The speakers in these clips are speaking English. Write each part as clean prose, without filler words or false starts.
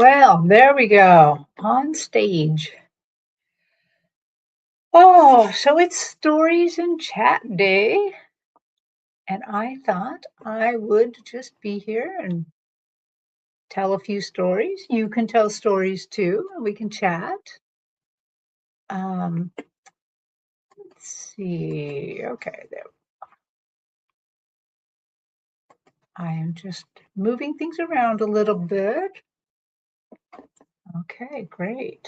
Well, there we go. On stage. Oh, so it's stories and chat day. And I thought I would just be here and tell a few stories. You can tell stories too, and we can chat. Let's see. Okay, there. I am just moving things around a little bit. Okay, great.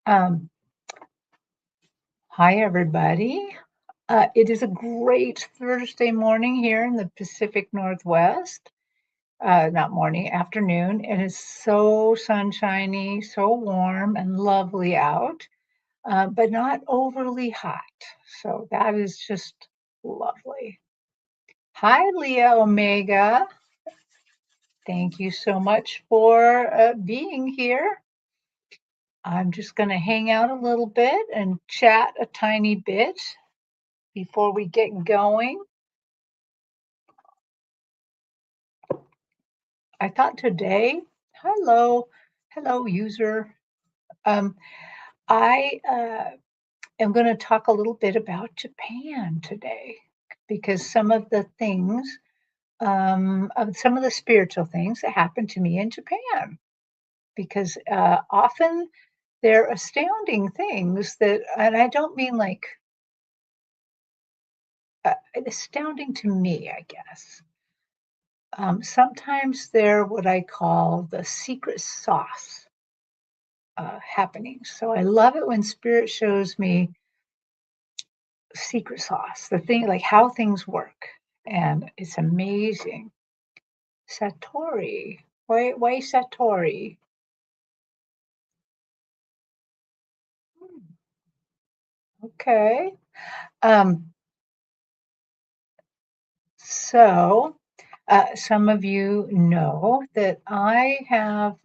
Um, Hi, everybody. It is a great Thursday morning here in the Pacific Northwest. Not morning, afternoon. It is so sunshiny, so warm and lovely out, but not overly hot. So that is just lovely. Hi, Leah Omega. Thank you so much for being here. I'm just going to hang out a little bit and chat a tiny bit before we get going. I thought today, hello, user. Um, I am going to talk a little bit about Japan today because some of the things, some of the spiritual things that happened to me in Japan, because often they're astounding things that, and I don't mean like astounding to me, I guess. Sometimes they're what I call the secret sauce happenings. So I love it when spirit shows me secret sauce, the thing like how things work. And it's amazing. Satori. Why Satori? Hmm, okay. Um, so some of you know that I have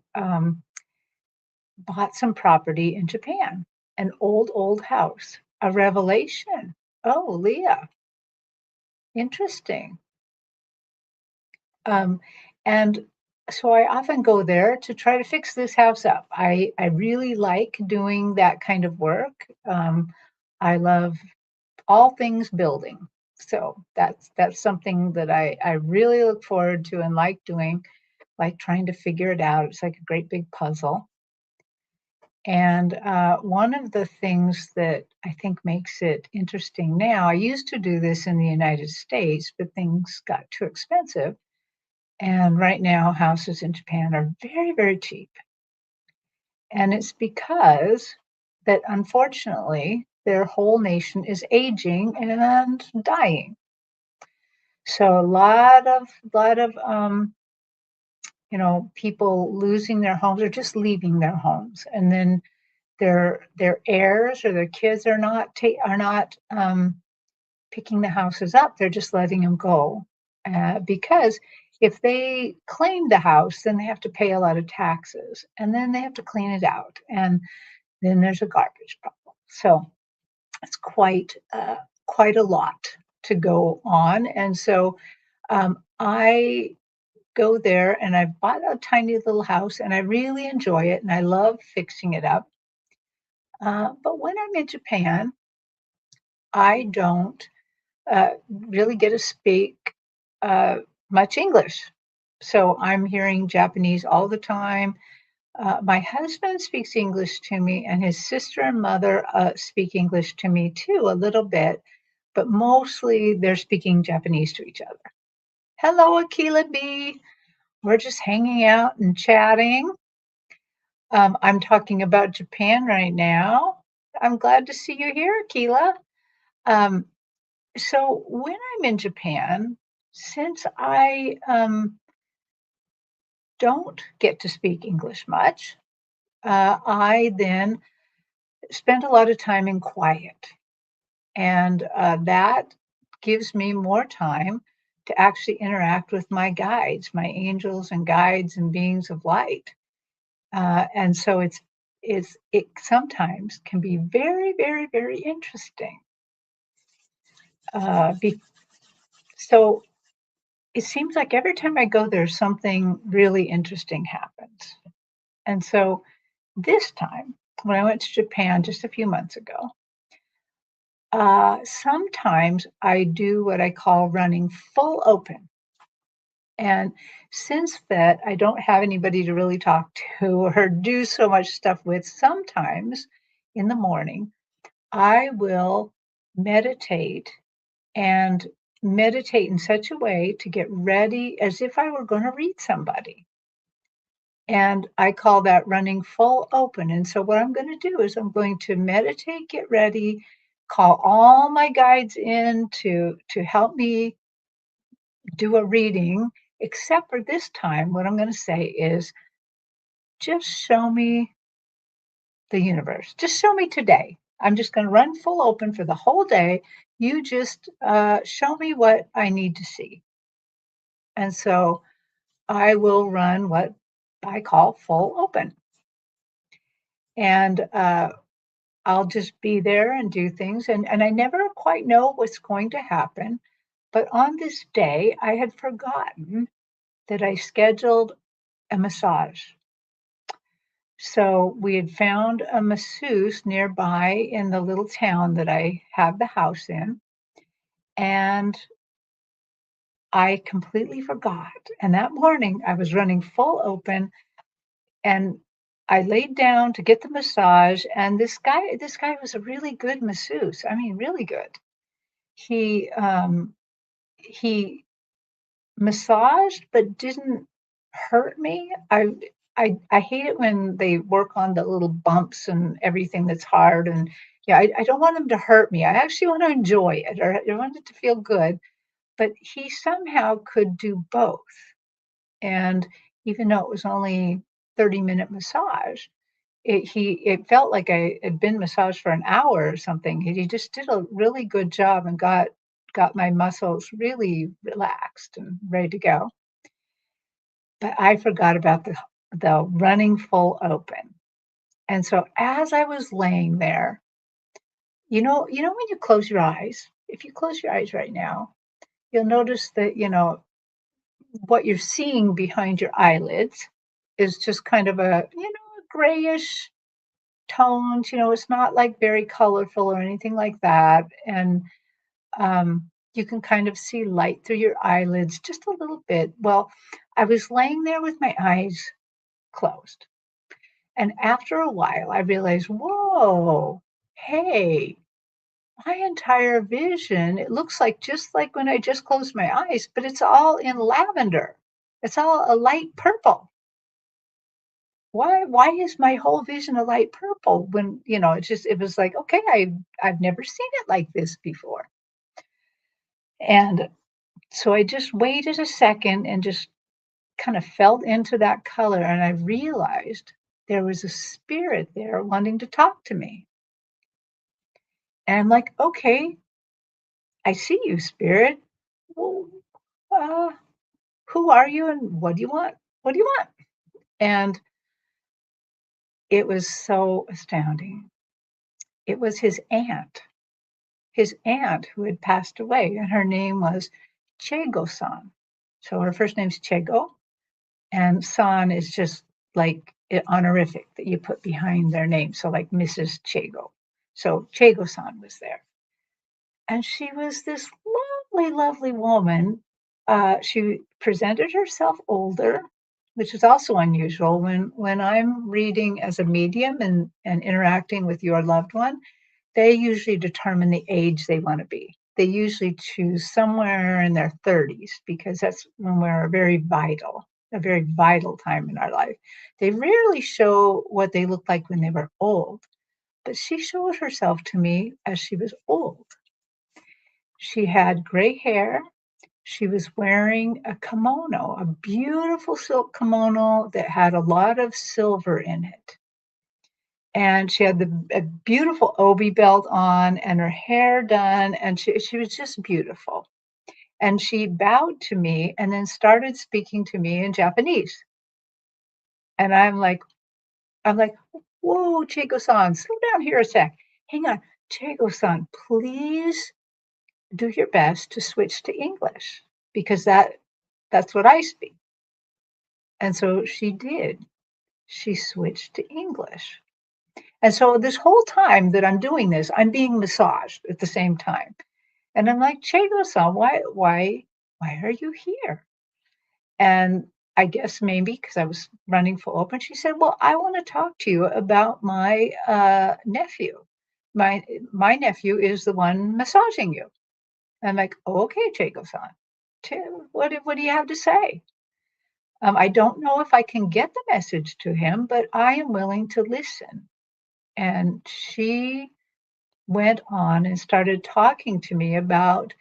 bought some property in Japan, an old house, a revelation. Oh, Leah, interesting. Um, and so I often go there to try to fix this house up. I really like doing that kind of work. I love all things building. So that's something that I really look forward to and like doing, like trying to figure it out. It's like a great big puzzle. And one of the things that I think makes it interesting now, I used to do this in the United States, but things got too expensive. And right now, houses in Japan are very, very cheap. And it's because that unfortunately, their whole nation is aging and dying. So a lot of people losing their homes or just leaving their homes, and then their heirs or their kids are not picking the houses up. They're just letting them go because if they claim the house, then they have to pay a lot of taxes, and then they have to clean it out, and then there's a garbage problem. So it's quite a lot to go on, and so I go there and I bought a tiny little house and I really enjoy it and I love fixing it up. But when I'm in Japan, I don't really get to speak uh, much English. So I'm hearing Japanese all the time. My husband speaks English to me, and his sister and mother speak English to me too, a little bit, but mostly they're speaking Japanese to each other. Hello, Akila B. We're just hanging out and chatting. I'm talking about Japan right now. I'm glad to see you here, Akila. Um, so when I'm in Japan, since I don't get to speak English much, I then spend a lot of time in quiet. And that gives me more time to actually interact with my guides, my angels and guides and beings of light. And so it sometimes can be very, very, very interesting. Uh, be, so it seems like every time I go there, something really interesting happens. And so this time, when I went to Japan just a few months ago, sometimes I do what I call running full open. And since that I don't have anybody to really talk to or do so much stuff with, sometimes in the morning, I will meditate and meditate in such a way to get ready as if I were going to read somebody. And I call that running full open. And so, what I'm going to do is I'm going to meditate, get ready, call all my guides in to help me do a reading. Except for this time, what I'm going to say is just show me the universe. Just show me today. I'm just going to run full open for the whole day. You just show me what I need to see. And so I will run what I call full open. And I'll just be there and do things. And I never quite know what's going to happen. But on this day, I had forgotten that I scheduled a massage. So we had found a masseuse nearby in the little town that I have the house in. And I completely forgot. And that morning, I was running full open and I laid down to get the massage. And this guy was a really good masseuse. I mean, really good. He massaged but didn't hurt me. I hate it when they work on the little bumps and everything that's hard, and yeah, I don't want them to hurt me. I actually want to enjoy it, or I want it to feel good, but he somehow could do both. And even though it was only 30-minute massage, it felt like I had been massaged for an hour or something. He just did a really good job and got my muscles really relaxed and ready to go. But I forgot about the running full open. And so as I was laying there, you know when you close your eyes, if you close your eyes right now, you'll notice that, what you're seeing behind your eyelids is just kind of a grayish tones. It's not like very colorful or anything like that. And you can kind of see light through your eyelids just a little bit. Well, I was laying there with my eyes closed. And after a while, I realized, whoa, hey, my entire vision, it looks like just like when I just closed my eyes, but it's all in lavender. It's all a light purple. Why is my whole vision a light purple when, it was like, okay, I've never seen it like this before. And so I just waited a second and just kind of felt into that color, and I realized there was a spirit there wanting to talk to me. And I'm like, okay, I see you, spirit. Well, uh, who are you and what do you want? What do you want? And it was so astounding. It was his aunt who had passed away, and her name was Chego-san. So her first name's Chego, and san is just like honorific that you put behind their name. So like Mrs. Chego. So Chego-san was there. And she was this lovely, lovely woman. She presented herself older, which is also unusual when I'm reading as a medium and interacting with your loved one. They usually determine the age they want to be. They usually choose somewhere in their 30s because that's when we're a very vital time in our life. They rarely show what they look like when they were old, but she showed herself to me as she was old. She had gray hair. She was wearing a kimono, a beautiful silk kimono that had a lot of silver in it. And she had a beautiful obi belt on and her hair done, and she was just beautiful. And she bowed to me and then started speaking to me in Japanese. And I'm like, whoa, Chico-san, slow down here a sec. Hang on, Chico-san, please do your best to switch to English because That's what I speak. And so she did. She switched to English. And so this whole time that I'm doing this, I'm being massaged at the same time. And I'm like, Chego-san, why are you here? And I guess maybe because I was running full open, she said, well, I want to talk to you about my nephew. My nephew is the one massaging you. I'm like, oh, okay, Chego-san. What do you have to say? I don't know if I can get the message to him, but I am willing to listen. And she went on and started talking to me about,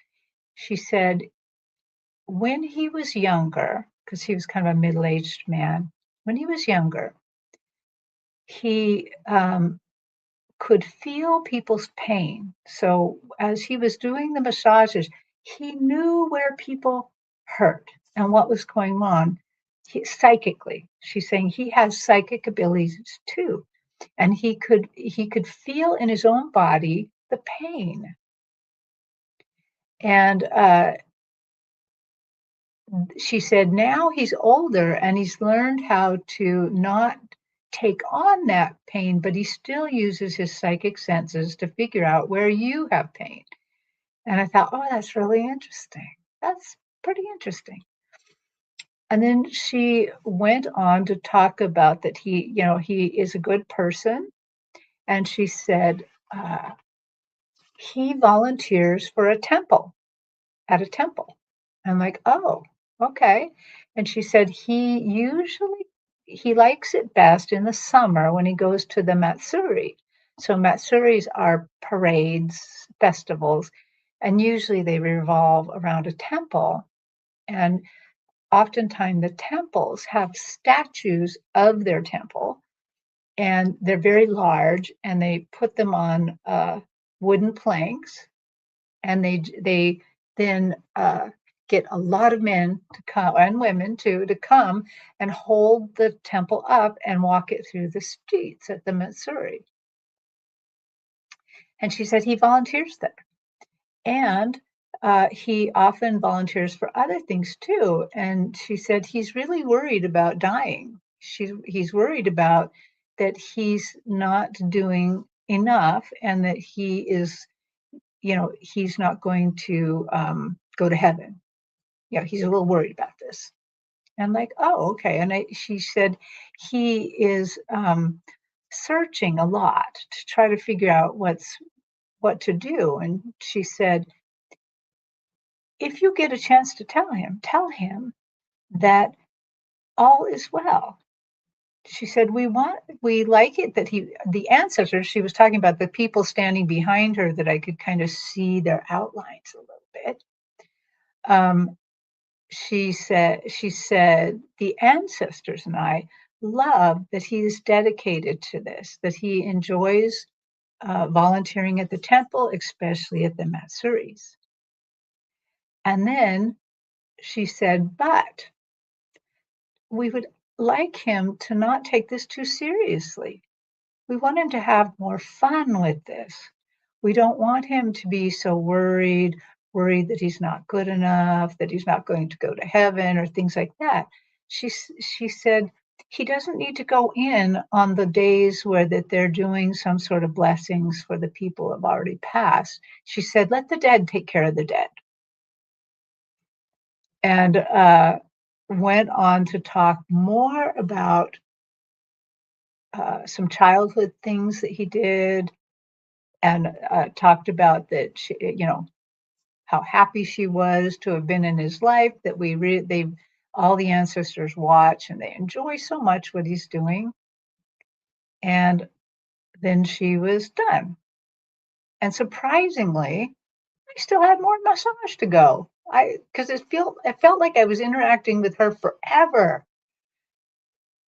she said, when he was younger, because he was kind of a middle-aged man, when he was younger, he could feel people's pain. So as he was doing the massages, he knew where people hurt and what was going on psychically. She's saying he has psychic abilities too, and he could feel in his own body the pain. And she said now he's older and he's learned how to not take on that pain, but he still uses his psychic senses to figure out where you have pain. And I thought, oh, that's really interesting. That's pretty interesting. And then she went on to talk about that he is a good person. And she said, he volunteers for a temple at a temple. I'm like, oh, okay. And she said he likes it best in the summer when he goes to the Matsuri. So Matsuris are parades, festivals, and usually they revolve around a temple. And oftentimes the temples have statues of their temple, and they're very large, and they put them on wooden planks, and they then get a lot of men to come and women too to come and hold the temple up and walk it through the streets at the Matsuri. And she said he volunteers there, and he often volunteers for other things too. And she said he's really worried about dying. He's worried about that he's not doing enough, and that he's not going to go to heaven. He's a little worried about this. And I'm like, oh, okay. And she said he is searching a lot to try to figure out what to do. And she said, if you get a chance to tell him that all is well. She said, we like it that the ancestors, she was talking about the people standing behind her, that I could kind of see their outlines a little bit. Um, she said the ancestors and I love that he is dedicated to this, that he enjoys volunteering at the temple, especially at the Matsuris. And then she said, but we would like him to not take this too seriously. We want him to have more fun with this. We don't want him to be so worried that he's not good enough, that he's not going to go to heaven or things like that. She said he doesn't need to go in on the days where that they're doing some sort of blessings for the people who have already passed. She said, let the dead take care of the dead. And went on to talk more about some childhood things that he did, and talked about that how happy she was to have been in his life, that they all the ancestors watch and they enjoy so much what he's doing. And then she was done. And surprisingly, I still had more massage to go. Because it felt like I was interacting with her forever.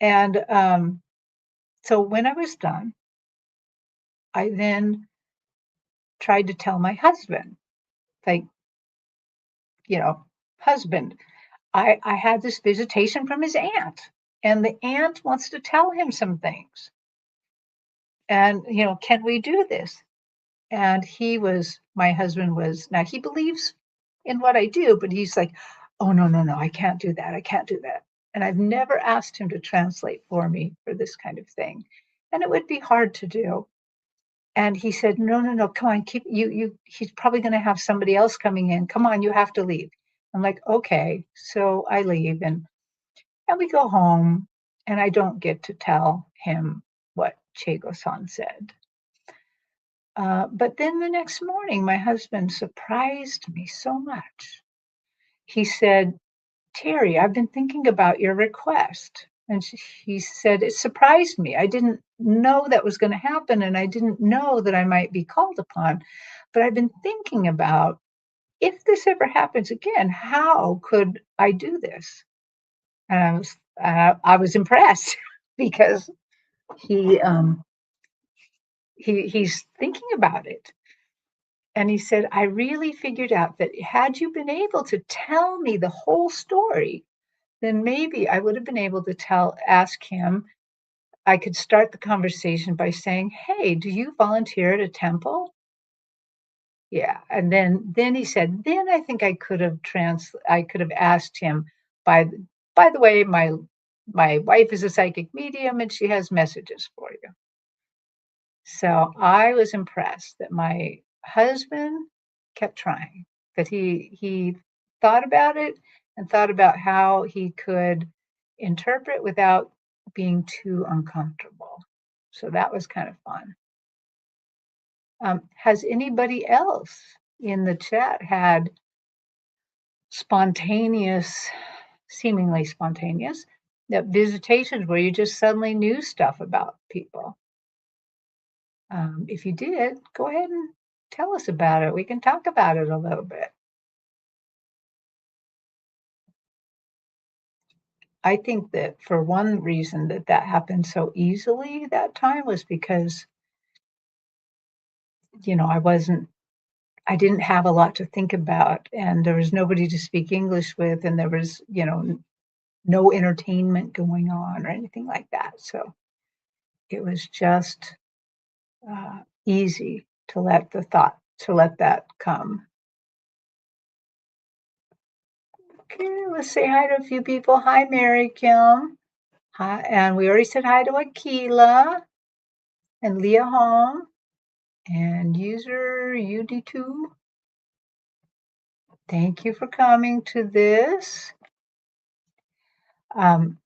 And so when I was done, I then tried to tell my husband, like, husband, I had this visitation from his aunt, and the aunt wants to tell him some things. And, can we do this? And my husband was, now he believes in what I do, but he's like, "Oh, no, no, no, I can't do that. I can't do that." And I've never asked him to translate for me for this kind of thing. And it would be hard to do. And he said, "No, no, no, come on, keep he's probably gonna have somebody else coming in. Come on, you have to leave." I'm like, "Okay." So I leave and we go home and I don't get to tell him what Chego-san said. But then the next morning, my husband surprised me so much. He said, "Terry, I've been thinking about your request." And he said, "It surprised me. I didn't know that was going to happen, and I didn't know that I might be called upon. But I've been thinking about if this ever happens again, how could I do this?" And I was impressed because he he's thinking about it. And he said, "I really figured out that had you been able to tell me the whole story, then maybe I would have been able to ask him. I could start the conversation by saying, 'Hey, do you volunteer at a temple?'" Yeah, and then he said, "Then I think I could have asked him, by by the way, my wife is a psychic medium and she has messages for you." So I was impressed that my husband kept trying, that he thought about it and thought about how he could interpret without being too uncomfortable. So that was kind of fun. Has anybody else in the chat had spontaneous, seemingly spontaneous, that visitations where you just suddenly knew stuff about people? If you did, go ahead and tell us about it. We can talk about it a little bit. I think that for one reason that that happened so easily that time was because, I didn't have a lot to think about and there was nobody to speak English with and there was, no entertainment going on or anything like that. So it was just easy to let that come. Okay, let's say hi to a few people. Hi, Mary Kim. Hi, and we already said hi to Akila and Leah Hong and user UD2. Thank you for coming to this. Um,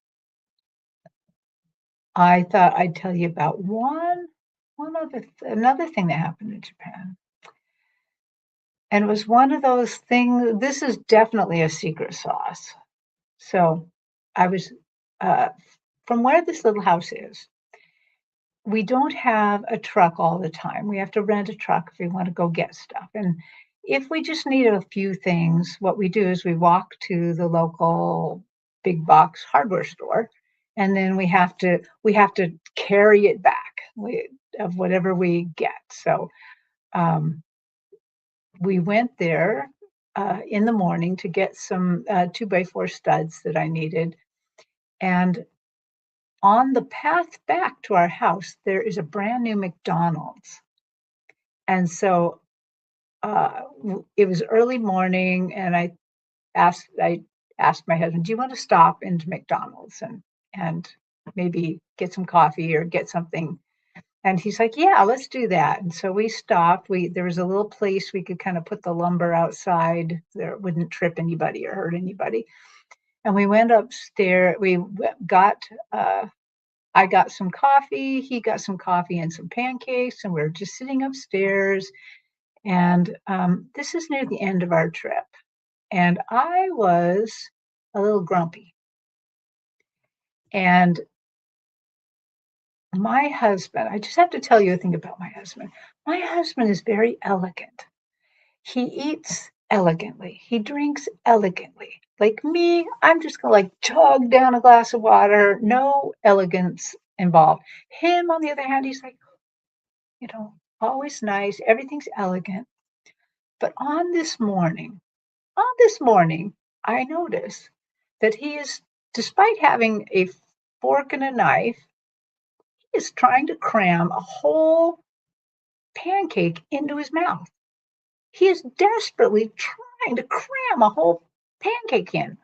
I thought I'd tell you about another thing that happened in Japan. And it was one of those things, this is definitely a secret sauce. So I was, uh, from where this little house is, we don't have a truck all the time. We have to rent a truck if we want to go get stuff. And if we just need a few things, what we do is we walk to the local big box hardware store, and then we have to carry it back of whatever we get. So um, we went there in the morning to get some 2x4 studs that I needed, and on the path back to our house, there is a brand new McDonald's. And so it was early morning, and I asked my husband, "Do you want to stop into McDonald's and maybe get some coffee or get something?" And he's like, "Yeah, let's do that." And so we stopped. There was a little place we could kind of put the lumber outside there it wouldn't trip anybody or hurt anybody. And we went upstairs. Got I got some coffee, he got some coffee and some pancakes, and we're just sitting upstairs. And this is near the end of our trip. And I was a little grumpy. And my husband, I just have to tell you a thing about my husband. My husband is very elegant. He eats elegantly, he drinks elegantly. Like me, I'm just gonna like chug down a glass of water, no elegance involved. Him, on the other hand, he's like, you know, always nice, everything's elegant. But on this morning, I notice that he is, despite having a fork and a knife, he is trying to cram a whole pancake into his mouth. He is desperately trying to cram a whole pancake in.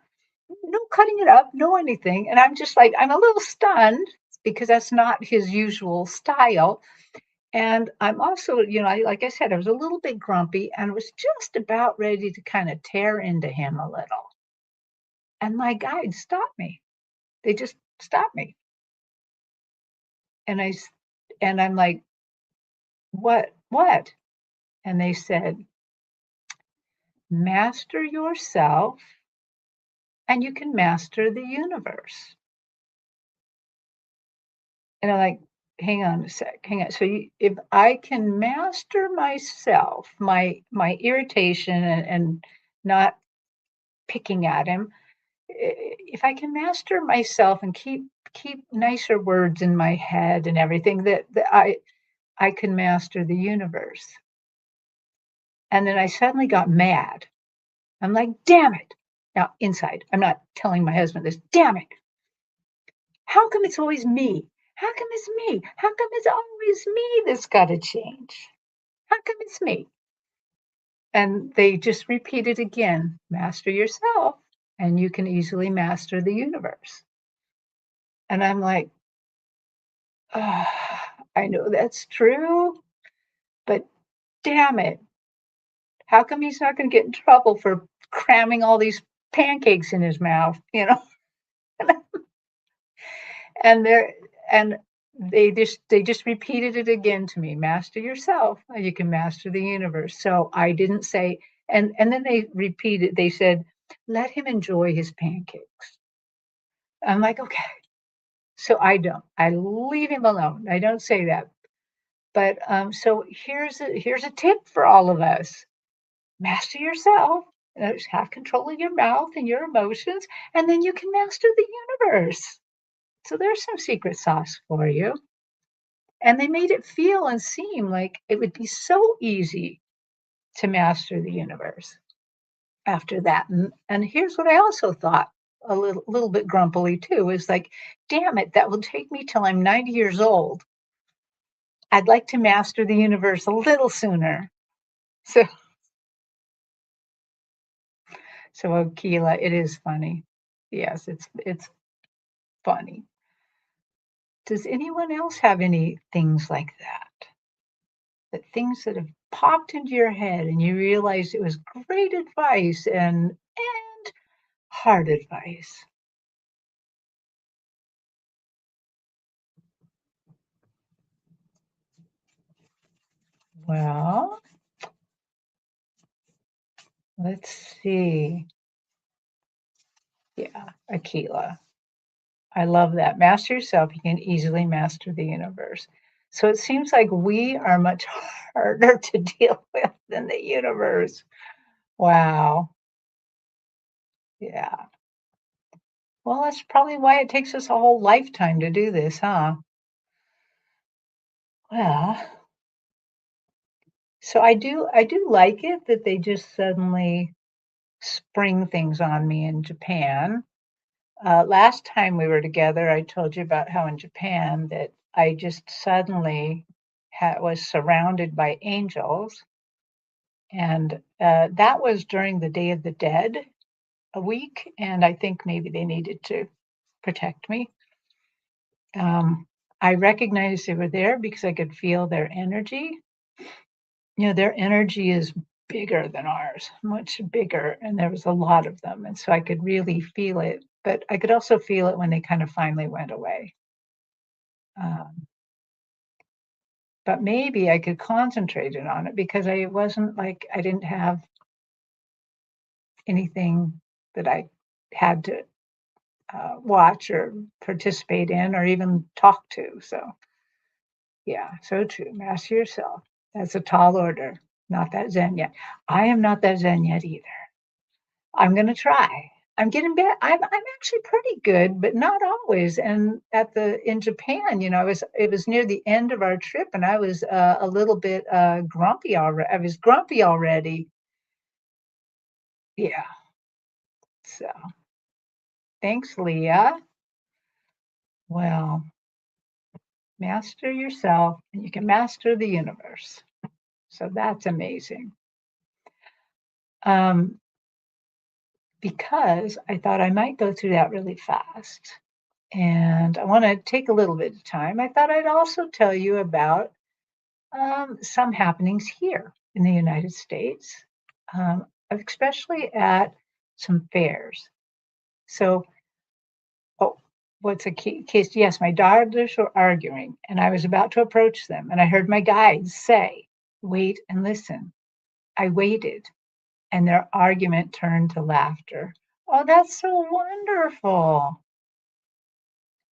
No cutting it up, no anything. And I'm just like, I'm a little stunned because that's not his usual style. And I'm also, like I said, I was a little bit grumpy and was just about ready to kind of tear into him a little. And my guides stopped me. They just stopped me. And and I'm like, what? And they said, master yourself and you can master the universe. And I'm like, hang on a sec, hang on. So if I can master myself, my irritation and not picking at him, if I can master myself and keep nicer words in my head and everything, that I can master the universe. And then I suddenly got mad. I'm like, damn it. Now inside, I'm not telling my husband this, damn it. How come it's always me? How come it's me? How come it's always me that's got to change? How come it's me? And they just repeat it again, master yourself, and you can easily master the universe. And I'm like, oh, I know that's true, but damn it. How come he's not going to get in trouble for cramming all these pancakes in his mouth, And they're and they just repeated it again to me, master yourself, and you can master the universe. So I didn't say, and then they repeated, they said, let him enjoy his pancakes. I'm like, okay. So I don't. I leave him alone. I don't say that. But so here's a tip for all of us. Master yourself. Just have control of your mouth and your emotions, and then you can master the universe. So there's some secret sauce for you. And they made it feel and seem like it would be so easy to master the universe after that. And here's what I also thought a little bit grumpily too is like, damn it, that will take me till I'm 90 years old. I'd like to master the universe a little sooner. So, so Akila, it is funny. Yes, it's funny. Does anyone else have any things like that? That things that have popped into your head and you realize it was great advice and hard advice. Well, let's see. Yeah, Aquila. I love that. Master yourself, you can easily master the universe. So it seems like we are much harder to deal with than the universe. Wow. Yeah. Well, that's probably why it takes us a whole lifetime to do this, huh? Well, so I do like it that they just suddenly spring things on me in Japan. Last time we were together, I told you about how in Japan that I just suddenly was surrounded by angels, and that was during the Day of the Dead a week, and I think maybe they needed to protect me. Um, I recognized they were there because I could feel their energy. Their energy is bigger than ours, much bigger, and there was a lot of them, and so I could really feel it, but I could also feel it when they kind of finally went away. Um, but maybe I could concentrate it on it because I wasn't like I didn't have anything that I had to watch or participate in or even talk to. So, yeah, so true. Master yourself. That's a tall order. Not that Zen yet. I am not that Zen yet either. I'm gonna try. I'm getting better. I'm actually pretty good, but not always. And in Japan, it was near the end of our trip, and I was a little bit grumpy already. I was grumpy already. Yeah. So thanks, Leah. Well, master yourself, and you can master the universe. So that's amazing. Um, because I thought I might go through that really fast. And I want to take a little bit of time. I thought I'd also tell you about some happenings here in the United States, especially at some fairs. So, oh, what's a case? Yes, my daughters were arguing, and I was about to approach them, and I heard my guides say, "Wait and listen." I waited, and their argument turned to laughter. Oh, that's so wonderful.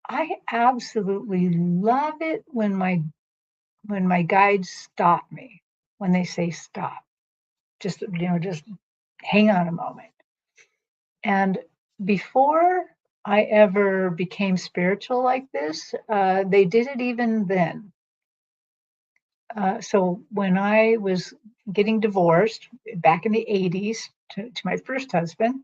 I absolutely love it when my guides stop me, when they say stop. Just hang on a moment. And before I ever became spiritual like this, they did it even then. So when I was getting divorced back in the 80s to my first husband,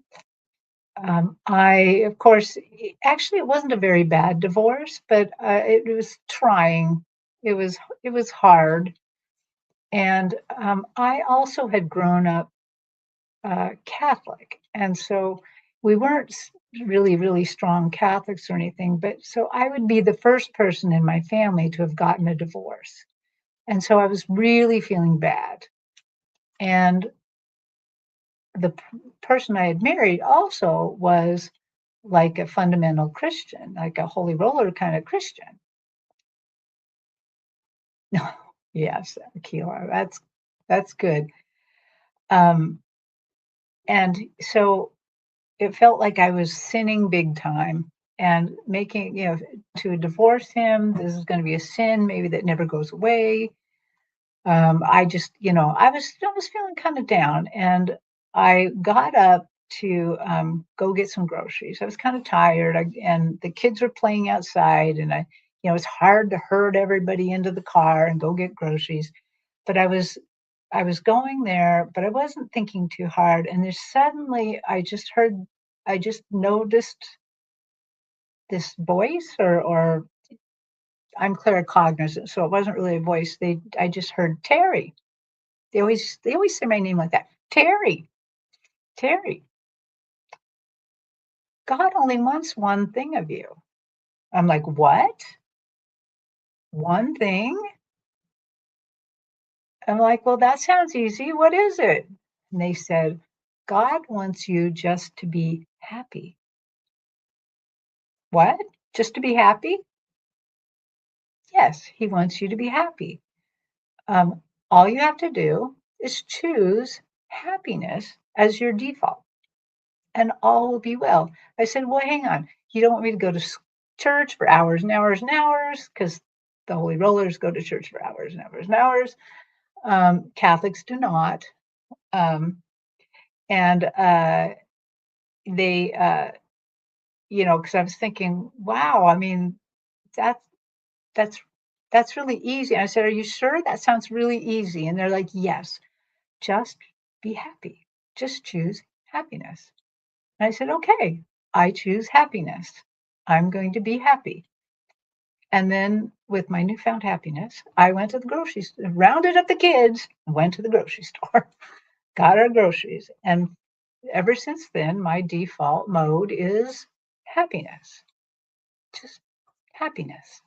I, of course, actually, it wasn't a very bad divorce, but it was trying. It was hard, and I also had grown up Catholic, and so we weren't really, really strong Catholics or anything. But so I would be the first person in my family to have gotten a divorce, and so I was really feeling bad. And the person I had married also was like a fundamental Christian, like a holy roller kind of Christian. Yes, Keeler, that's good. Um, and so it felt like I was sinning big time and making, to divorce him, this is going to be a sin maybe that never goes away. I just, I was feeling kind of down, and I got up to go get some groceries. I was kind of tired, and the kids were playing outside, and it's hard to herd everybody into the car and go get groceries. But I was going there, but I wasn't thinking too hard. And there's suddenly, I just noticed this voice, or I'm claircognizant, so it wasn't really a voice. I just heard Terri. They always say my name like that. Terri, Terri. God only wants one thing of you. I'm like, what? One thing? I'm like, well, that sounds easy. What is it? And they said, God wants you just to be happy. What? Just to be happy? Yes, he wants you to be happy. All you have to do is choose happiness as your default, and all will be well. I said, well, hang on. You don't want me to go to church for hours and hours and hours, because the holy rollers go to church for hours and hours and hours. Catholics do not. Um, and they, because I was thinking, wow, I mean, that's that's that's really easy. And I said, are you sure? That sounds really easy. And they're like, yes, just be happy. Just choose happiness. And I said, okay, I choose happiness. I'm going to be happy. And then with my newfound happiness, I went to the grocery store, rounded up the kids, went to the grocery store, got our groceries. And ever since then, my default mode is happiness, just happiness.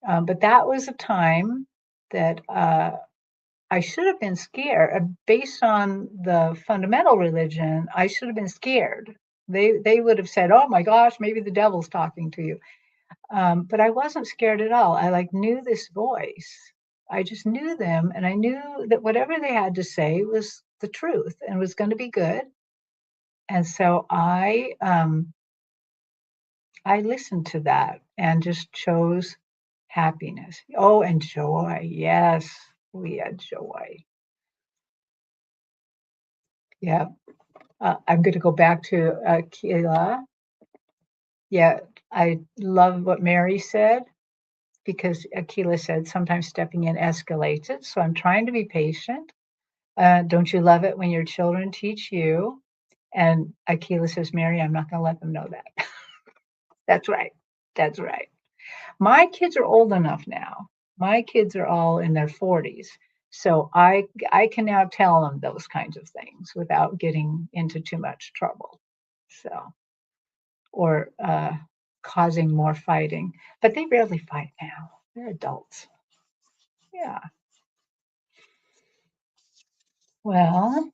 But that was a time that I should have been scared. Based on the fundamental religion, I should have been scared. They would have said, "Oh my gosh, maybe the devil's talking to you." But I wasn't scared at all. I like knew this voice. I just knew them, and I knew that whatever they had to say was the truth and was going to be good. And so I listened to that and just chose happiness. Oh, and joy. Yes, we had joy. Yeah. I'm going to go back to Kayla. Yeah, I love what Mary said, because Akila said sometimes stepping in escalates it. So I'm trying to be patient. Don't you love it when your children teach you? And Akila says, Mary, I'm not going to let them know that. That's right. That's right. My kids are old enough now. My kids are all in their 40s. So I can now tell them those kinds of things without getting into too much trouble. So or causing more fighting. But they rarely fight now. They're adults. Yeah. Well,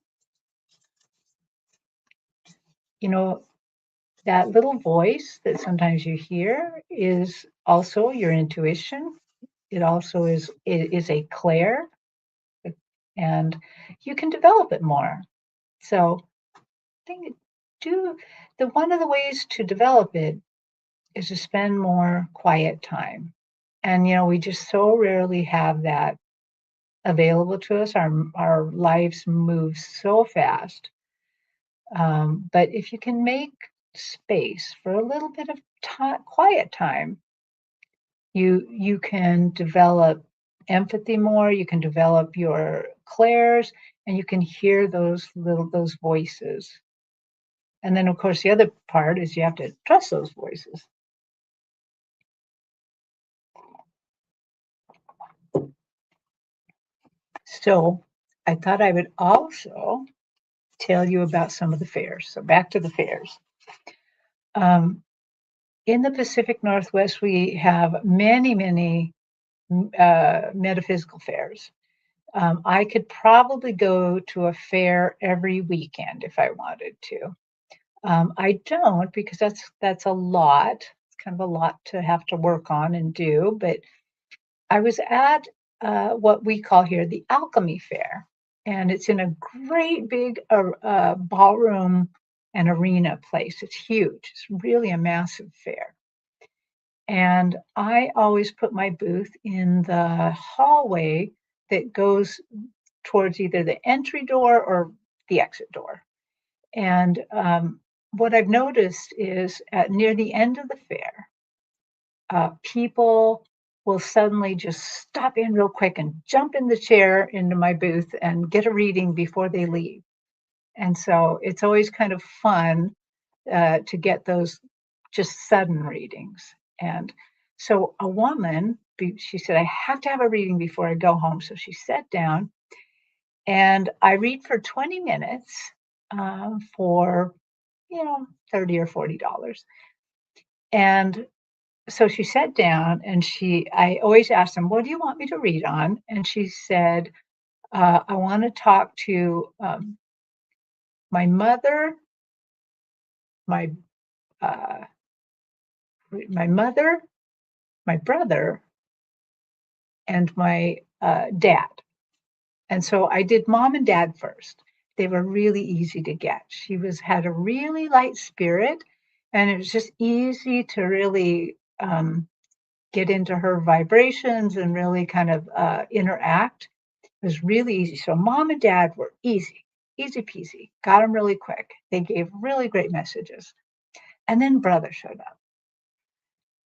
you know, that little voice that sometimes you hear is also your intuition. It is a clair, and you can develop it more. So I think do the one of the ways to develop it is to spend more quiet time. And we just so rarely have that available to us. Our lives move so fast. But if you can make space for a little bit of time, quiet time, you can develop empathy more. You can develop your clairs, and you can hear those voices. And then, of course, the other part is you have to trust those voices. So I thought I would also tell you about some of the fairs. So back to the fairs. Um, in the Pacific Northwest, we have many, many metaphysical fairs. I could probably go to a fair every weekend if I wanted to. I don't because that's a lot. It's kind of a lot to have to work on and do. But I was at what we call here the Alchemy Fair, and it's in a great big ballroom and arena place. It's huge. It's really a massive fair. And I always put my booth in the hallway that goes towards either the entry door or the exit door. And what I've noticed is near the end of the fair, people will suddenly just stop in real quick and jump in the chair into my booth and get a reading before they leave. And so it's always kind of fun to get those just sudden readings. And so a woman, she said, I have to have a reading before I go home. So she sat down and I read for 20 minutes for, 30 or $40. And so she sat down and I always asked them, what do you want me to read on? And she said, I want to talk to my mother, my, uh, my mother, my brother, and my dad. And so I did mom and dad first. They were really easy to get. She had a really light spirit, and it was just easy to really get into her vibrations and really kind of interact. It was really easy. So mom and dad were easy, easy peasy. Got them really quick. They gave really great messages. And then brother showed up.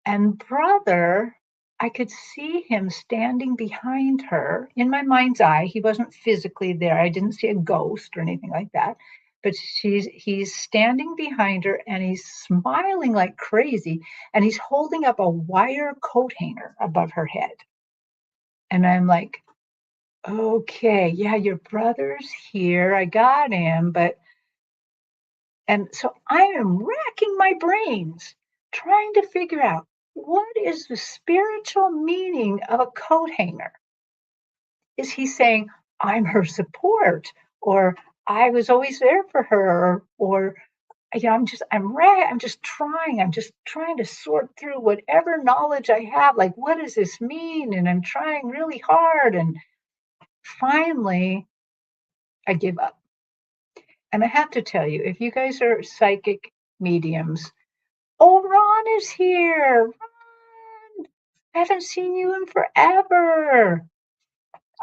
And brother, I could see him standing behind her in my mind's eye. He wasn't physically there. I didn't see a ghost or anything like that. But he's standing behind her and he's smiling like crazy. And he's holding up a wire coat hanger above her head. And I'm like, okay, yeah, your brother's here. I got him. And so I am racking my brains trying to figure out what is the spiritual meaning of a coat hanger? Is he saying, I'm her support, or I was always there for her, or I'm just trying to sort through whatever knowledge I have. Like, what does this mean? And I'm trying really hard. And finally, I give up. And I have to tell you, if you guys are psychic mediums, oh, Ron is here. Ron, I haven't seen you in forever.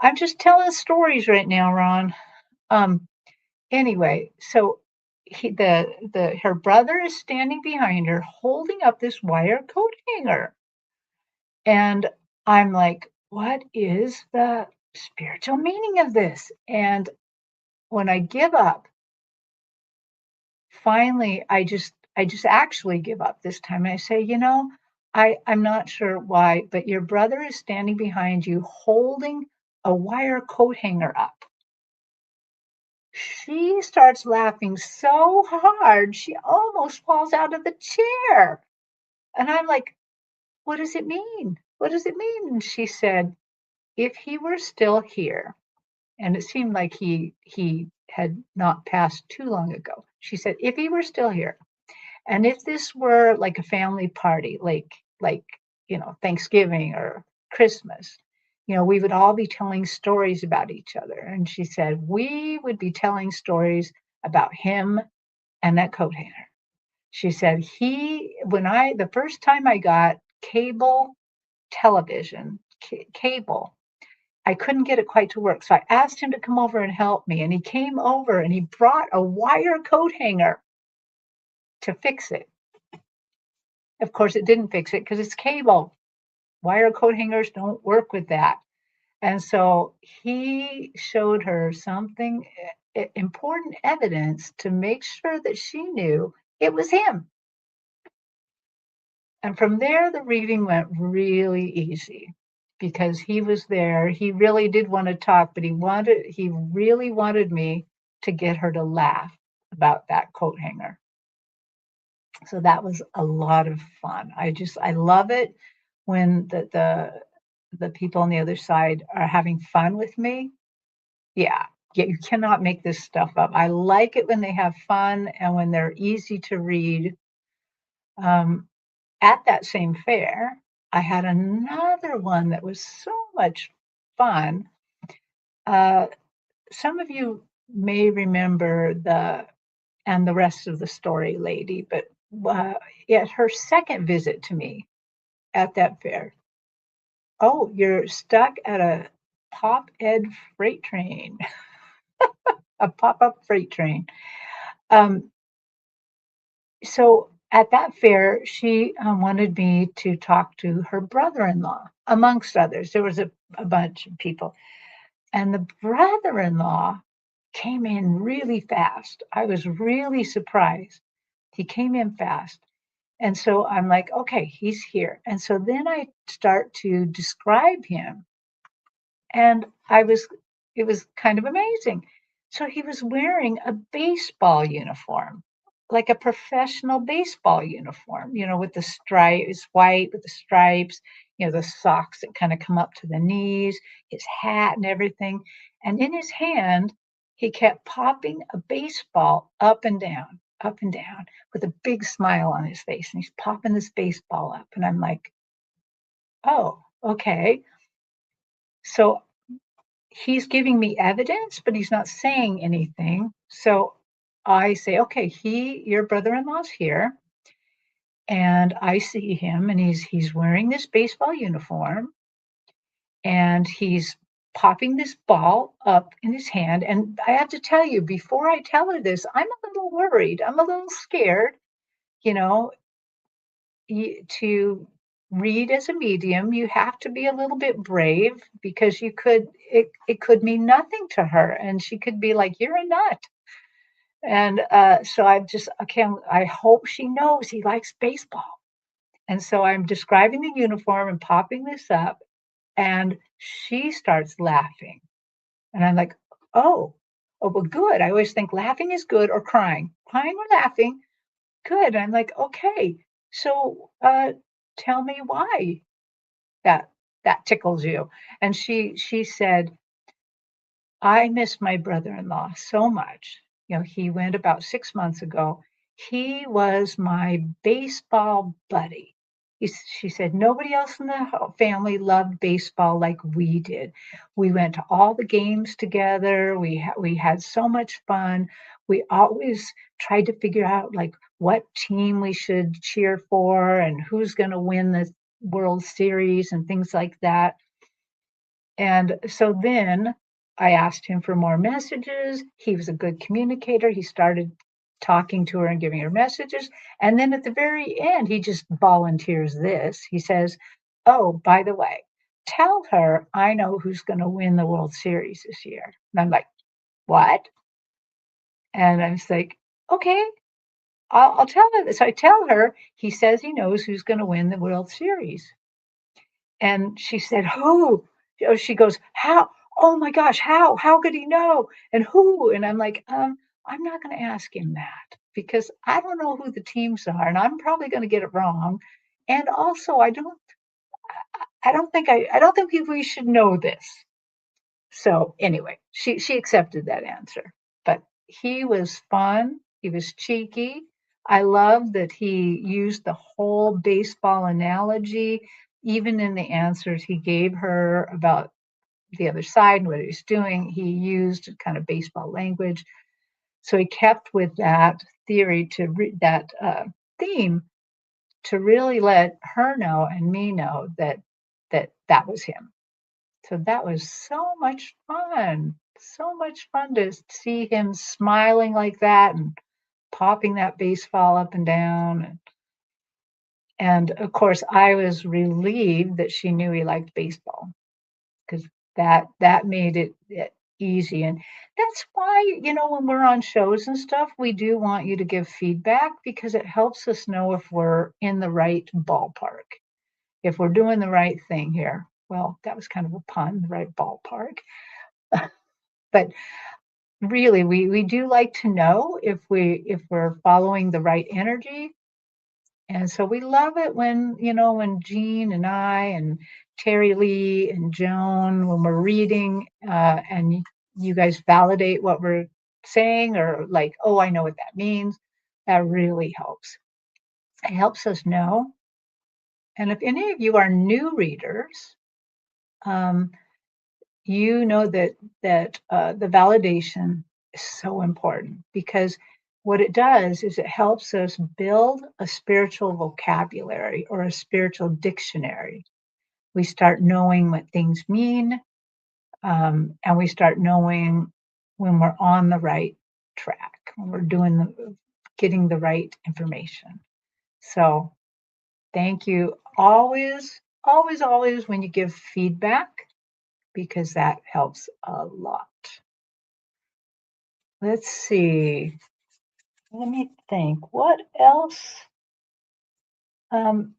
I'm just telling stories right now, Ron. Um, anyway, so her brother is standing behind her, holding up this wire coat hanger, and I'm like, what is the spiritual meaning of this? And when I give up, finally, I just actually give up this time. And I say, I'm not sure why, but your brother is standing behind you, holding a wire coat hanger up. She starts laughing so hard, she almost falls out of the chair. And I'm like, "What does it mean? What does it mean?" And she said, "If he were still here," and it seemed like he had not passed too long ago. She said, "If he were still here, and if this were like a family party, like, Thanksgiving or Christmas, we would all be telling stories about each other." And she said, "We would be telling stories about him and that coat hanger." She said, the first time I got cable television, cable, I couldn't get it quite to work. So I asked him to come over and help me. And he came over and he brought a wire coat hanger to fix it. Of course, it didn't fix it because it's cable. Wire coat hangers don't work with that. And so he showed her something, important evidence to make sure that she knew it was him. And from there, the reading went really easy because he was there. He really did want to talk, but he really wanted me to get her to laugh about that coat hanger. So that was a lot of fun. I love it when the people on the other side are having fun with me. Yeah. Yeah, you cannot make this stuff up. I like it when they have fun and when they're easy to read. Um, at that same fair, I had another one that was so much fun. Uh, some of you may remember the rest of the story lady, but uh, at her second visit to me at that fair, oh, you're stuck at a pop ed freight train, a pop up freight train. Um, so at that fair, she wanted me to talk to her brother in law, amongst others. There was a bunch of people. And the brother in law came in really fast. I was really surprised. He came in fast. And so I'm like, okay, he's here. And so then I start to describe him. And it was kind of amazing. So he was wearing a baseball uniform, like a professional baseball uniform, with the stripes, white with the stripes, the socks that kind of come up to the knees, his hat and everything. And in his hand, he kept popping a baseball up and down, with a big smile on his face. And he's popping this baseball up. And I'm like, oh, okay. So he's giving me evidence, but he's not saying anything. So I say, okay, your brother-in-law's here, and I see him, and he's wearing this baseball uniform, and he's popping this ball up in his hand. And I have to tell you, before I tell her this, I'm a little worried. I'm a little scared, you know, to read as a medium, you have to be a little bit brave because it could mean nothing to her, and she could be like, "You're a nut." And so I hope she knows he likes baseball. And so I'm describing the uniform and popping this up, and she starts laughing, and I'm like, "Oh, oh, well, good." I always think laughing is good or crying or laughing. Good. I'm like, "Okay, so, tell me why that that tickles you." And she said, "I miss my brother-in-law so much. He went about 6 months ago. He was my baseball buddy." She said, "Nobody else in the family loved baseball like we did. We went to all the games together. We had so much fun. We always tried to figure out, like, what team we should cheer for and who's gonna win the World Series and things like that." And so then I asked him for more messages. He was a good communicator. He started talking to her and giving her messages. And then at the very end, he just volunteers this. He says, "Oh, by the way, tell her I know who's going to win the World Series this year." And I'm like, "What?" And I was like, "Okay, I'll tell her this." So I tell her, he says he knows who's going to win the World Series. And she said, "Who?" She goes, "How? "Oh my gosh, how? How could he know? And who?" And I'm like, I'm not gonna ask him that because I don't know who the teams are, and I'm probably gonna get it wrong. And also, I don't think we should know this." So anyway, she accepted that answer. But he was fun. He was cheeky. I love that he used the whole baseball analogy, even in the answers he gave her about the other side and what he was doing. He used kind of baseball language. So he kept with that theory that theme to really let her know and me know that was him. So that was so much fun. So much fun to see him smiling like that and popping that baseball up and down. And of course, I was relieved that she knew he liked baseball because that made it easy. And that's why, when we're on shows and stuff, we do want you to give feedback because it helps us know if we're in the right ballpark, if we're doing the right thing here. Well, that was kind of a pun, the right ballpark. But really, we do like to know if we're following the right energy. And so we love it when Jean and I and Terry Lee and Joan, when we're reading, and you guys validate what we're saying, or like, oh, I know what that means. That really helps. It helps us know. And if any of you are new readers, um, you know that the validation is so important because what it does is it helps us build a spiritual vocabulary or a spiritual dictionary. We start knowing what things mean, and we start knowing when we're on the right track, when we're getting the right information. So thank you always, always, always when you give feedback because that helps a lot. Let's see. Let me think. What else? Um,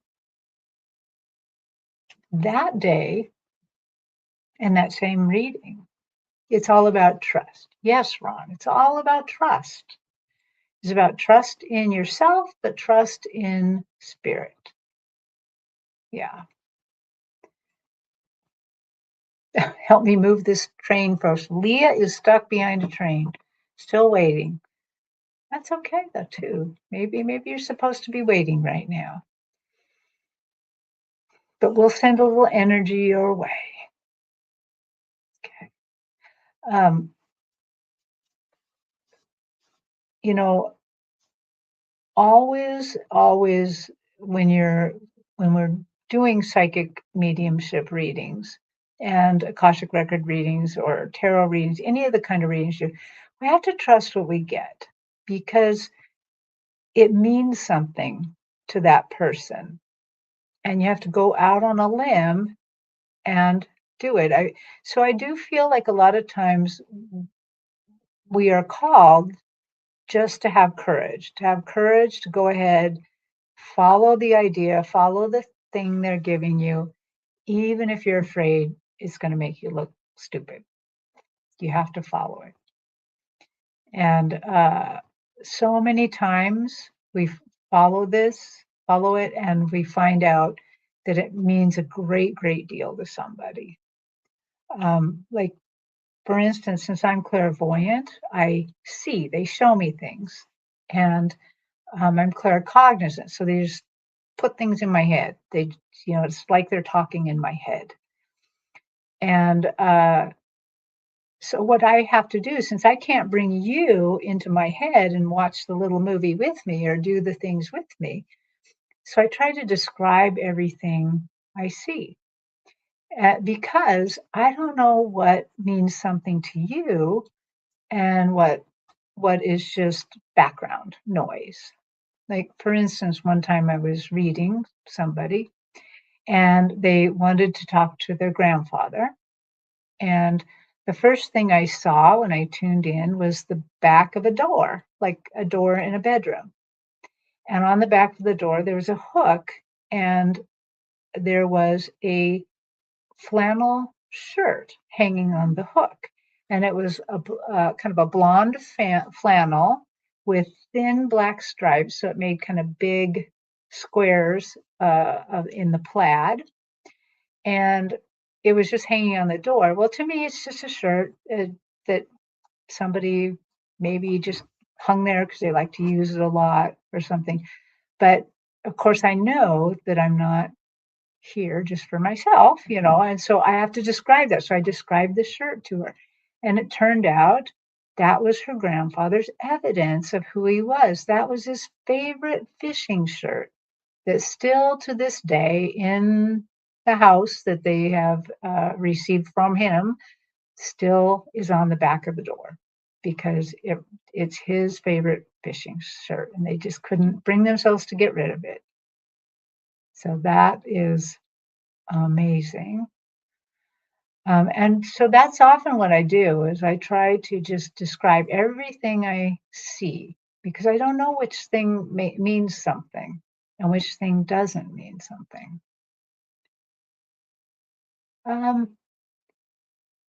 that day in that same reading, it's all about trust. Yes, Ron, it's all about trust. It's about trust in yourself, but trust in spirit. Yeah. Help me move this train first. Leah is stuck behind a train, still waiting. That's okay though, too. Maybe you're supposed to be waiting right now. But we'll send a little energy your way. Okay. Um, you know, always when we're doing psychic mediumship readings and Akashic record readings or tarot readings, any of the kind of readings we have to trust what we get because it means something to that person. And you have to go out on a limb and do it. So I do feel like a lot of times we are called just to have courage to go ahead, follow the idea, follow the thing they're giving you, even if you're afraid it's going to make you look stupid. You have to follow it. And so many times we follow it, and we find out that it means a great, great deal to somebody. Like, for instance, since I'm clairvoyant, they show me things. And I'm claircognizant, so they just put things in my head. It's like they're talking in my head. And so what I have to do, since I can't bring you into my head and watch the little movie with me or do the things with me, so I try to describe everything I see. Because I don't know what means something to you and what is just background noise. Like, for instance, one time I was reading somebody and they wanted to talk to their grandfather. And the first thing I saw when I tuned in was the back of a door, like a door in a bedroom. And on the back of the door, there was a hook and there was a flannel shirt hanging on the hook. And it was kind of a blonde flannel with thin black stripes. So it made kind of big squares in the plaid. And it was just hanging on the door. Well, to me, it's just a shirt that somebody maybe just hung there because they like to use it a lot or something. But of course, I know that I'm not here just for myself, and so I have to describe that. So I described the shirt to her, and it turned out that was her grandfather's evidence of who he was. That was his favorite fishing shirt that still to this day in the house that they have received from him still is on the back of the door because it's his favorite fishing shirt and they just couldn't bring themselves to get rid of it. So that is amazing. And so that's often what I do is I try to just describe everything I see because I don't know which thing means something and which thing doesn't mean something. Um,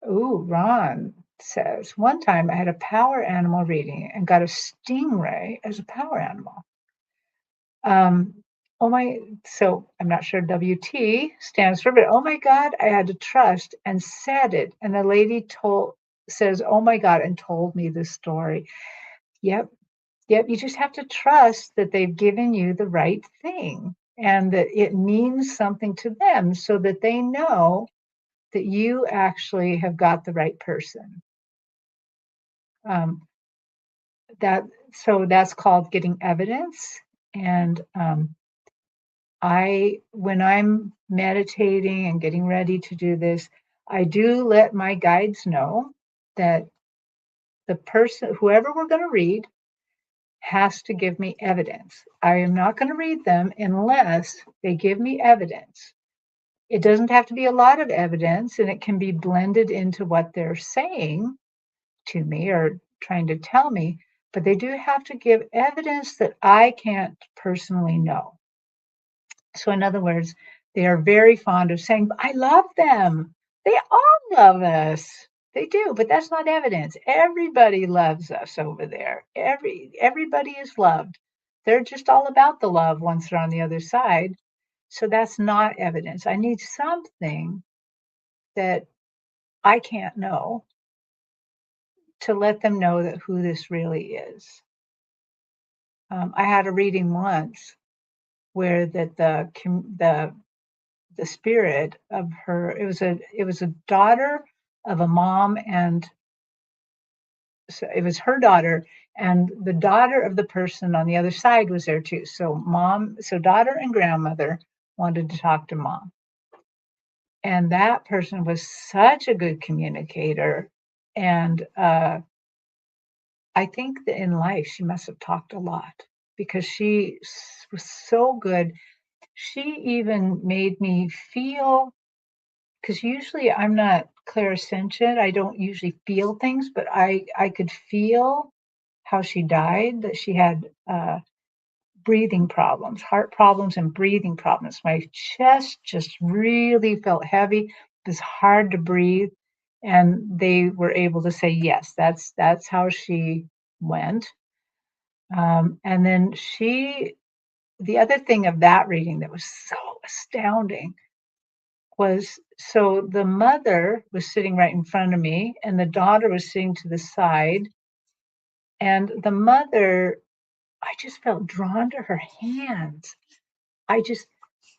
Ron says, one time I had a power animal reading and got a stingray as a power animal. Um, so I'm not sure WT stands for, but oh my God, I had to trust and said it. And the lady says, oh my God, and told me this story. Yep. Yep. You just have to trust that they've given you the right thing and that it means something to them so that they know that you actually have got the right person. Um, that's called getting evidence. And when I'm meditating and getting ready to do this, I do let my guides know that the person, whoever we're going to read, has to give me evidence. I am not going to read them unless they give me evidence. It doesn't have to be a lot of evidence, and it can be blended into what they're saying to me or trying to tell me, but they do have to give evidence that I can't personally know. So, in other words, they are very fond of saying, I love them. They all love us. They do, but that's not evidence. Everybody loves us over there. Everybody is loved. They're just all about the love once they're on the other side. So that's not evidence. I need something that I can't know to let them know that who this really is. I had a reading once where that the spirit of her, it was a daughter of a mom, and so it was her daughter, and the daughter of the person on the other side was there too. So daughter and grandmother wanted to talk to mom, and that person was such a good communicator. And I think that in life she must have talked a lot because she was so good. She even made me feel, because usually I'm not clairsentient. I don't usually feel things, but I could feel how she died, that she had breathing problems, heart problems and breathing problems. My chest just really felt heavy. It was hard to breathe. And they were able to say, yes, that's how she went. And then the other thing of that reading that was so astounding was, so the mother was sitting right in front of me and the daughter was sitting to the side, and the mother, I just felt drawn to her hands. I just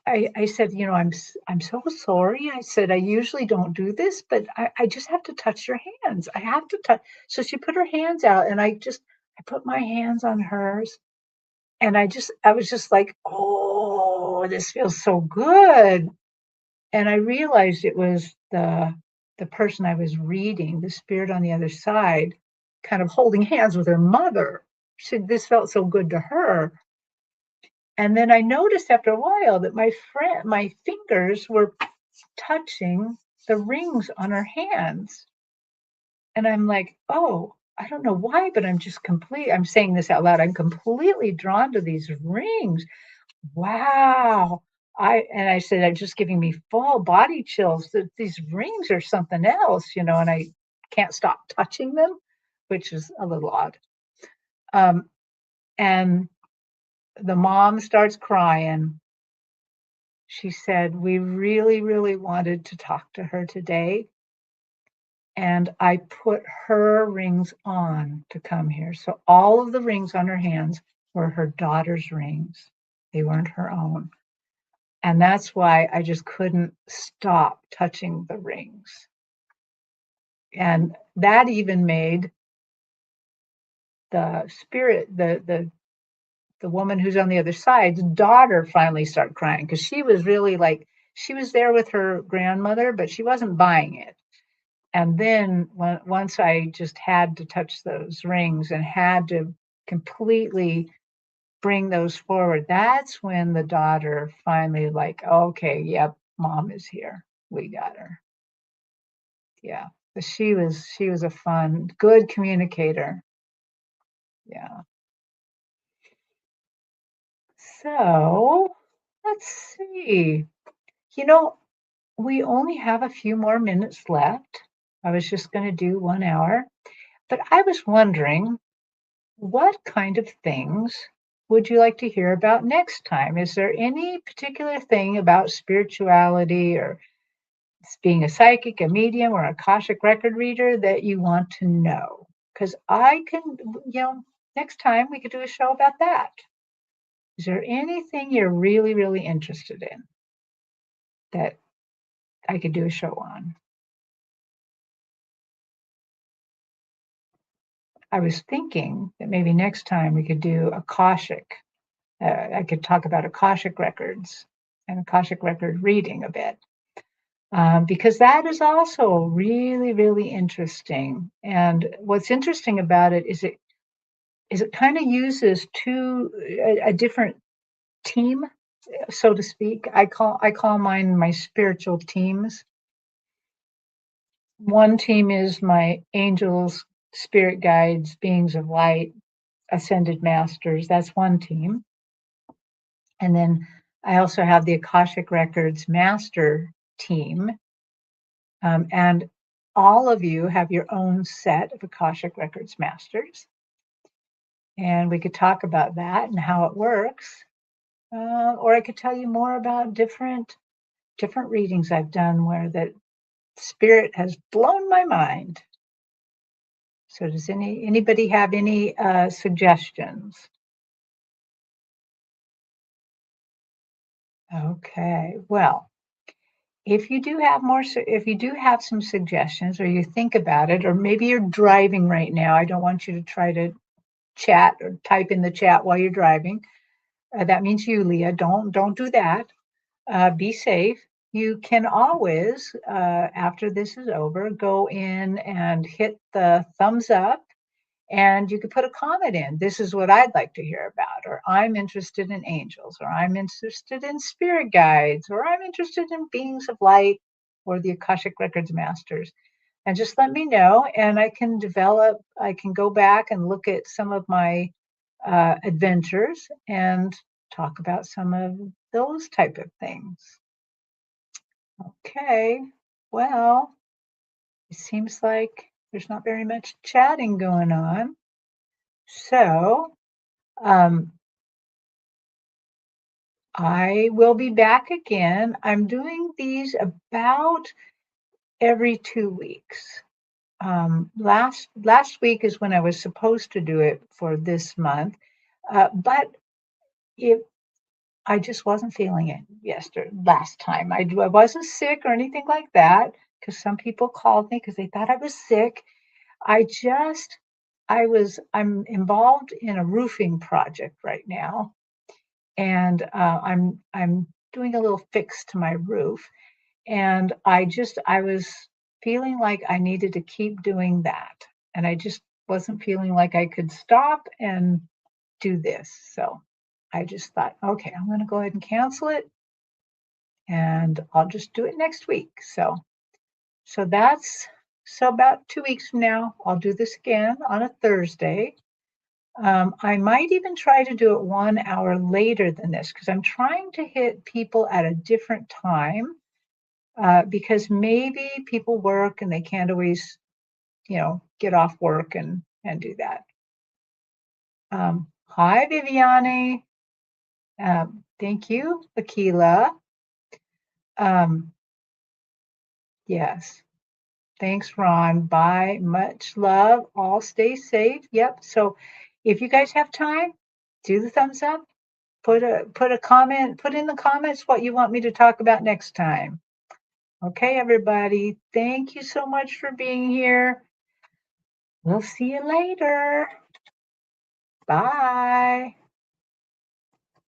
I said, I'm so sorry. I said, I usually don't do this, but I just have to touch your hands. I have to touch. So she put her hands out and I put my hands on hers, and I was just like, oh, this feels so good. And I realized it was the person I was reading, the spirit on the other side, kind of holding hands with her mother. This felt so good to her. And then I noticed after a while that my fingers were touching the rings on her hands. And I'm like, oh, I don't know why, but I'm saying this out loud. I'm completely drawn to these rings. Wow. I said, "I'm just giving me full body chills. These rings are something else, you know, and I can't stop touching them, which is a little odd." Um, and the mom starts crying. She said, "We really, really wanted to talk to her today, and I put her rings on to come here." So all of the rings on her hands were her daughter's rings. They weren't her own. And that's why I just couldn't stop touching the rings. And that even made the spirit, the woman who's on the other side's daughter finally start crying, because she was really like, she was there with her grandmother, but she wasn't buying it. And then once I just had to touch those rings and had to completely bring those forward, that's when the daughter finally like, okay, yep, mom is here. We got her. Yeah. But she was a fun, good communicator. Yeah. So let's see. You know, we only have a few more minutes left. I was just going to do 1 hour, but I was wondering, what kind of things would you like to hear about next time? Is there any particular thing about spirituality or being a psychic, a medium, or a Akashic record reader that you want to know? Because I can, next time we could do a show about that. Is there anything you're really, really interested in that I could do a show on? I was thinking that maybe next time we could do Akashic. I could talk about Akashic records and Akashic record reading a bit. Because that is also really, really interesting. And what's interesting about it is it kind of uses a different team, so to speak. I call mine my spiritual teams. One team is my angels, spirit guides, beings of light, ascended masters. That's one team. And then I also have the Akashic Records master team. And all of you have your own set of Akashic Records masters. And we could talk about that and how it works. Or I could tell you more about different readings I've done where that spirit has blown my mind. So does anybody have any suggestions? Okay, well, if you do have some suggestions, or you think about it, or maybe you're driving right now, I don't want you to try to chat or type in the chat while you're driving. That means you, Leah. Don't do that. Be safe. You can always, after this is over, go in and hit the thumbs up, and you could put a comment in. This is what I'd like to hear about, or I'm interested in angels, or I'm interested in spirit guides, or I'm interested in beings of light, or the Akashic Records Masters. And just let me know, and I can go back and look at some of my adventures and talk about some of those type of things. Okay, well, it seems like there's not very much chatting going on. So um, I will be back again. I'm doing these about every 2 weeks. Last week is when I was supposed to do it for this month, but if I just wasn't feeling it last time. I wasn't sick or anything like that, because some people called me because they thought I was sick. I just I'm involved in a roofing project right now, and I'm doing a little fix to my roof, and I was feeling like I needed to keep doing that, and I just wasn't feeling like I could stop and do this. So I just thought, okay, I'm going to go ahead and cancel it, and I'll just do it next week. So that's so about 2 weeks from now, I'll do this again on a Thursday. I might even try to do it 1 hour later than this because I'm trying to hit people at a different time, because maybe people work and they can't always, get off work and do that. Hi, Viviane. Thank you, Akila. Um, yes. Thanks, Ron. Bye. Much love. All stay safe. Yep. So if you guys have time, do the thumbs up. Put a comment, put in the comments what you want me to talk about next time. Okay, everybody. Thank you so much for being here. We'll see you later. Bye.